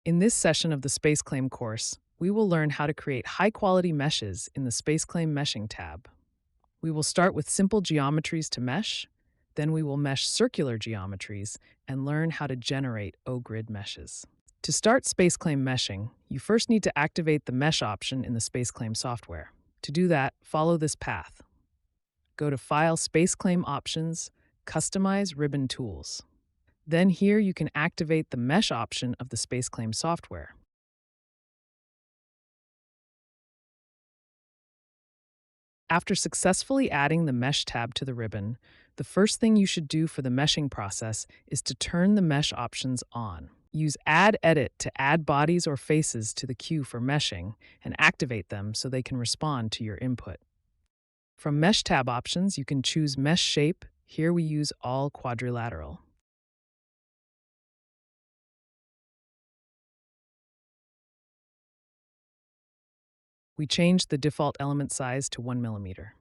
In this session of the SpaceClaim course, we will learn how to create high-quality meshes in the SpaceClaim Meshing tab. We will start with simple geometries to mesh, then we will mesh circular geometries and learn how to generate O-grid meshes. To start SpaceClaim Meshing, you first need to activate the Mesh option in the SpaceClaim software. To do that, follow this path. Go to File SpaceClaim Options, Customize Ribbon Tools. Then here you can activate the Mesh option of the SpaceClaim software. After successfully adding the Mesh tab to the ribbon, the first thing you should do for the meshing process is to turn the mesh options on. Use Add Edit to add bodies or faces to the queue for meshing and activate them so they can respond to your input. From Mesh tab options, you can choose Mesh Shape. Here we use all quadrilateral. We change the default element size to 1 millimeter.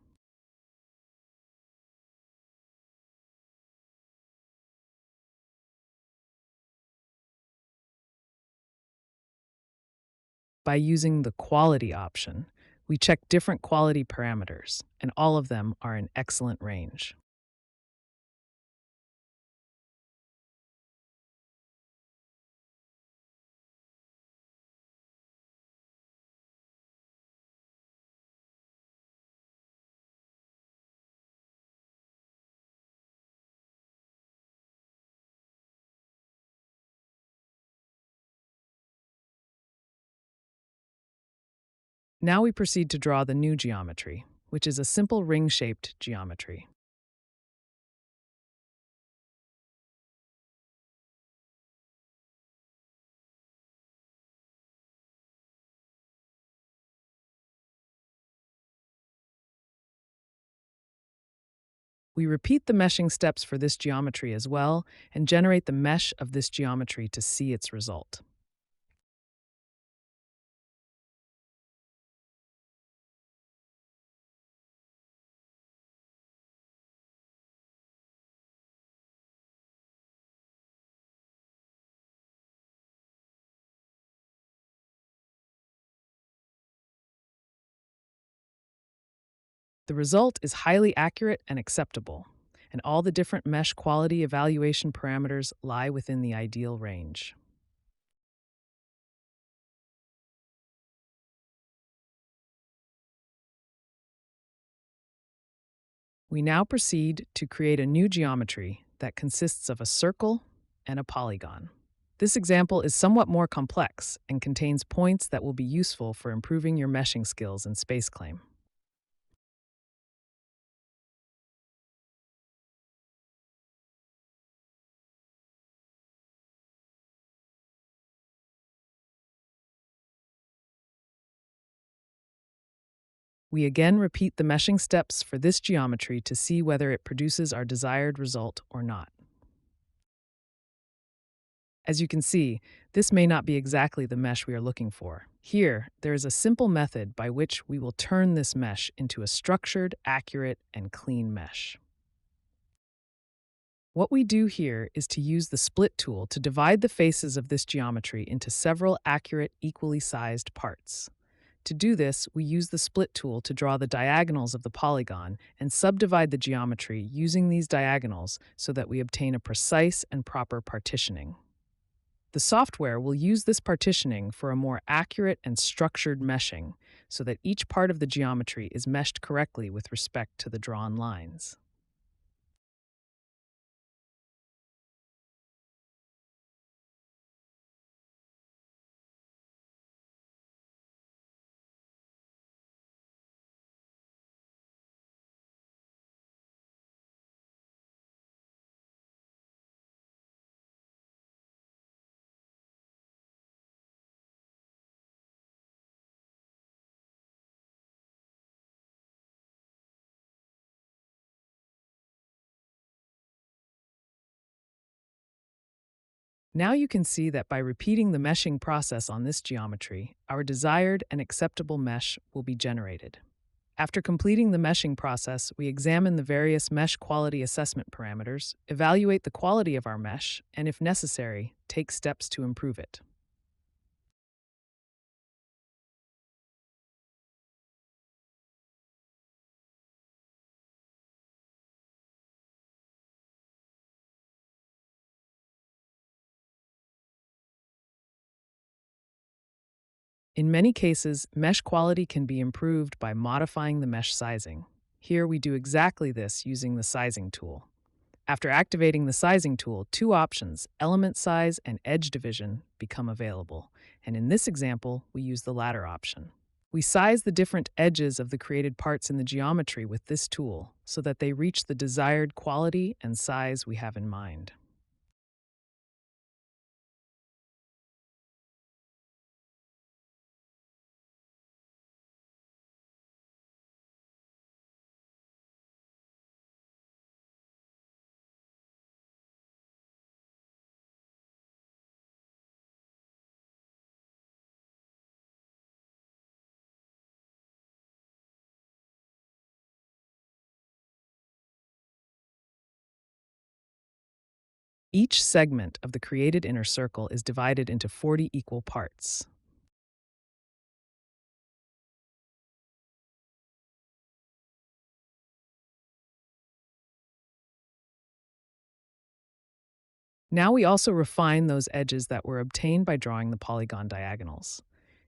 By using the Quality option, we check different quality parameters, and all of them are in excellent range. Now we proceed to draw the new geometry, which is a simple ring-shaped geometry. We repeat the meshing steps for this geometry as well and generate the mesh of this geometry to see its result. The result is highly accurate and acceptable, and all the different mesh quality evaluation parameters lie within the ideal range. We now proceed to create a new geometry that consists of a circle and a polygon. This example is somewhat more complex and contains points that will be useful for improving your meshing skills in SpaceClaim. We again repeat the meshing steps for this geometry to see whether it produces our desired result or not. As you can see, this may not be exactly the mesh we are looking for. Here, there is a simple method by which we will turn this mesh into a structured, accurate, and clean mesh. What we do here is to use the split tool to divide the faces of this geometry into several accurate, equally sized parts. To do this, we use the split tool to draw the diagonals of the polygon and subdivide the geometry using these diagonals so that we obtain a precise and proper partitioning. The software will use this partitioning for a more accurate and structured meshing so that each part of the geometry is meshed correctly with respect to the drawn lines. Now you can see that by repeating the meshing process on this geometry, our desired and acceptable mesh will be generated. After completing the meshing process, we examine the various mesh quality assessment parameters, evaluate the quality of our mesh, and if necessary, take steps to improve it. In many cases, mesh quality can be improved by modifying the mesh sizing. Here we do exactly this using the sizing tool. After activating the sizing tool, two options, element size and edge division, become available. And in this example, we use the latter option. We size the different edges of the created parts in the geometry with this tool so that they reach the desired quality and size we have in mind. Each segment of the created inner circle is divided into 40 equal parts. Now we also refine those edges that were obtained by drawing the polygon diagonals.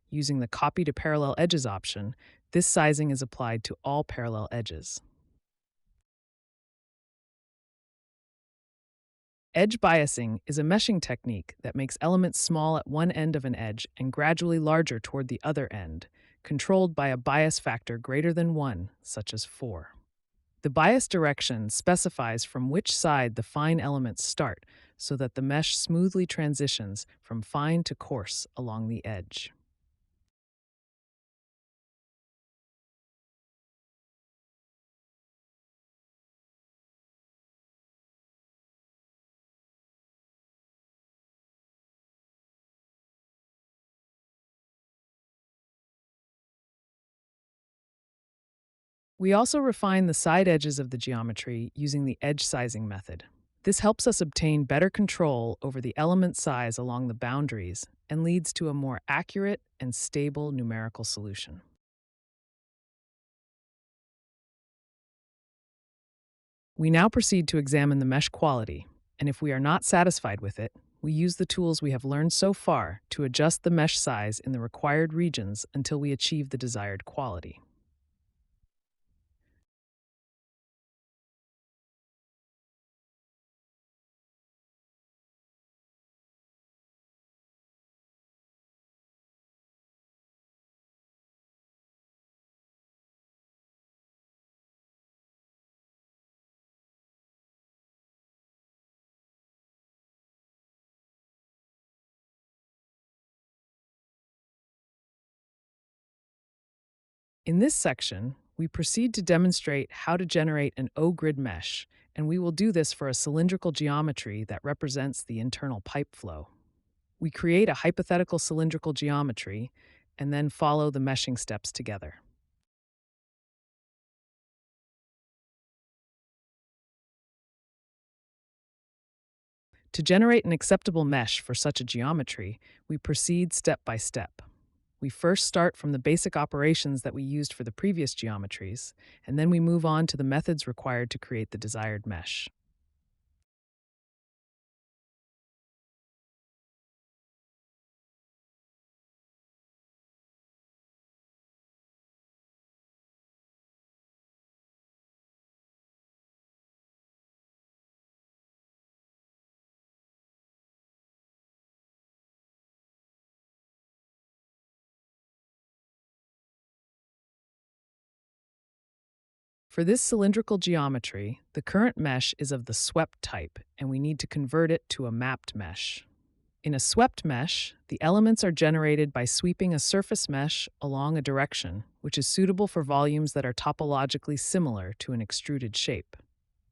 Using the Copy to Parallel Edges option, this sizing is applied to all parallel edges. Edge biasing is a meshing technique that makes elements small at one end of an edge and gradually larger toward the other end, controlled by a bias factor greater than 1, such as 4. The bias direction specifies from which side the fine elements start so that the mesh smoothly transitions from fine to coarse along the edge. We also refine the side edges of the geometry using the edge sizing method. This helps us obtain better control over the element size along the boundaries and leads to a more accurate and stable numerical solution. We now proceed to examine the mesh quality, and if we are not satisfied with it, we use the tools we have learned so far to adjust the mesh size in the required regions until we achieve the desired quality. In this section, we proceed to demonstrate how to generate an O-grid mesh, and we will do this for a cylindrical geometry that represents the internal pipe flow. We create a hypothetical cylindrical geometry and then follow the meshing steps together. To generate an acceptable mesh for such a geometry, we proceed step by step. We first start from the basic operations that we used for the previous geometries, and then we move on to the methods required to create the desired mesh. For this cylindrical geometry, the current mesh is of the swept type, and we need to convert it to a mapped mesh. In a swept mesh, the elements are generated by sweeping a surface mesh along a direction, which is suitable for volumes that are topologically similar to an extruded shape.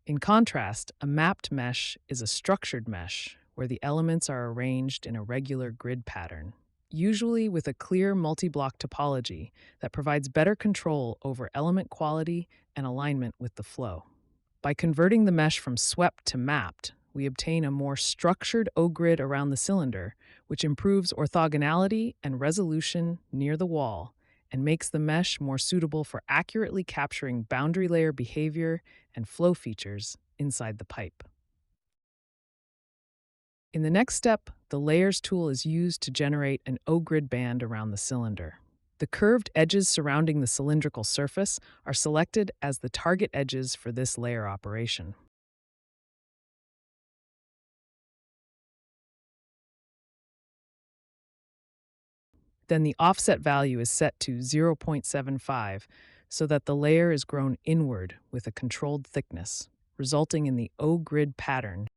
In contrast, a mapped mesh is a structured mesh where the elements are arranged in a regular grid pattern, usually with a clear multi-block topology that provides better control over element quality and alignment with the flow. By converting the mesh from swept to mapped, we obtain a more structured O-grid around the cylinder, which improves orthogonality and resolution near the wall and makes the mesh more suitable for accurately capturing boundary layer behavior and flow features inside the pipe. In the next step, the Layers tool is used to generate an O-grid band around the cylinder. The curved edges surrounding the cylindrical surface are selected as the target edges for this layer operation. Then the offset value is set to 0.75 so that the layer is grown inward with a controlled thickness, resulting in the O-grid pattern.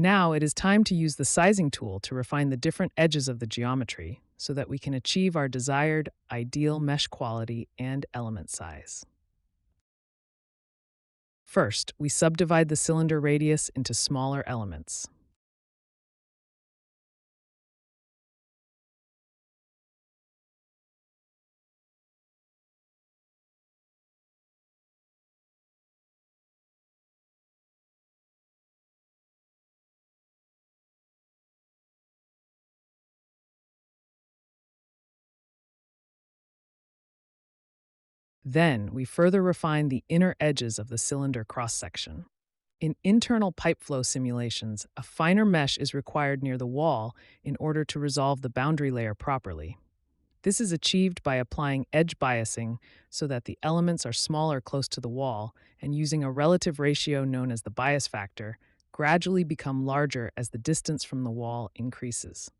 Now it is time to use the sizing tool to refine the different edges of the geometry so that we can achieve our desired ideal mesh quality and element size. First, we subdivide the cylinder radius into smaller elements. Then, we further refine the inner edges of the cylinder cross-section. In internal pipe flow simulations, a finer mesh is required near the wall in order to resolve the boundary layer properly. This is achieved by applying edge biasing so that the elements are smaller close to the wall and using a relative ratio known as the bias factor, gradually become larger as the distance from the wall increases.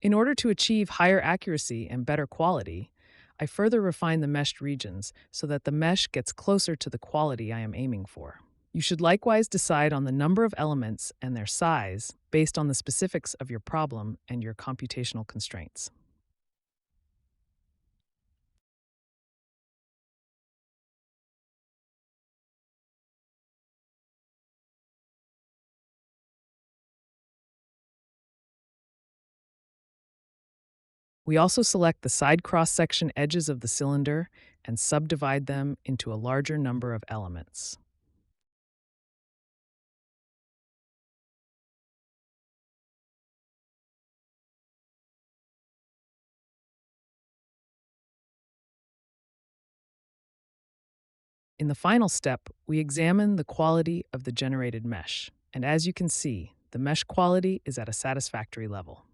In order to achieve higher accuracy and better quality, I further refine the meshed regions so that the mesh gets closer to the quality I am aiming for. You should likewise decide on the number of elements and their size based on the specifics of your problem and your computational constraints. We also select the side cross-section edges of the cylinder and subdivide them into a larger number of elements. In the final step, we examine the quality of the generated mesh, and as you can see, the mesh quality is at a satisfactory level.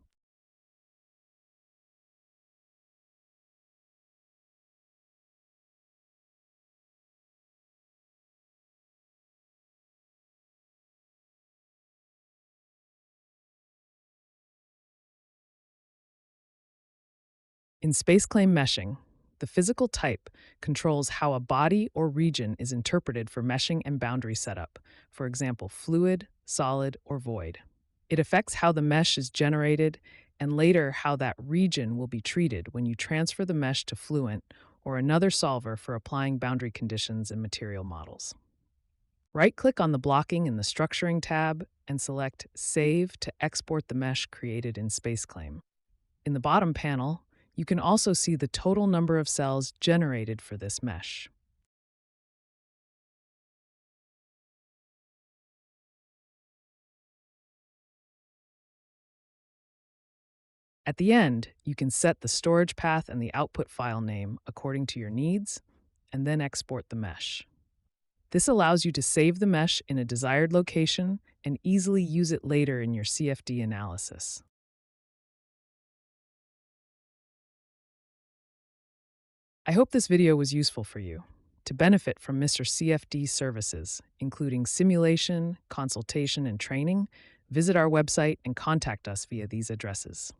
In SpaceClaim Meshing, the physical type controls how a body or region is interpreted for meshing and boundary setup, for example, fluid, solid, or void. It affects how the mesh is generated and later how that region will be treated when you transfer the mesh to Fluent or another solver for applying boundary conditions and material models. Right-click on the blocking in the Structuring tab and select Save to export the mesh created in SpaceClaim. In the bottom panel, you can also see the total number of cells generated for this mesh. At the end, you can set the storage path and the output file name according to your needs, and then export the mesh. This allows you to save the mesh in a desired location and easily use it later in your CFD analysis. I hope this video was useful for you. To benefit from Mr. CFD services, including simulation, consultation, and training, visit our website and contact us via these addresses.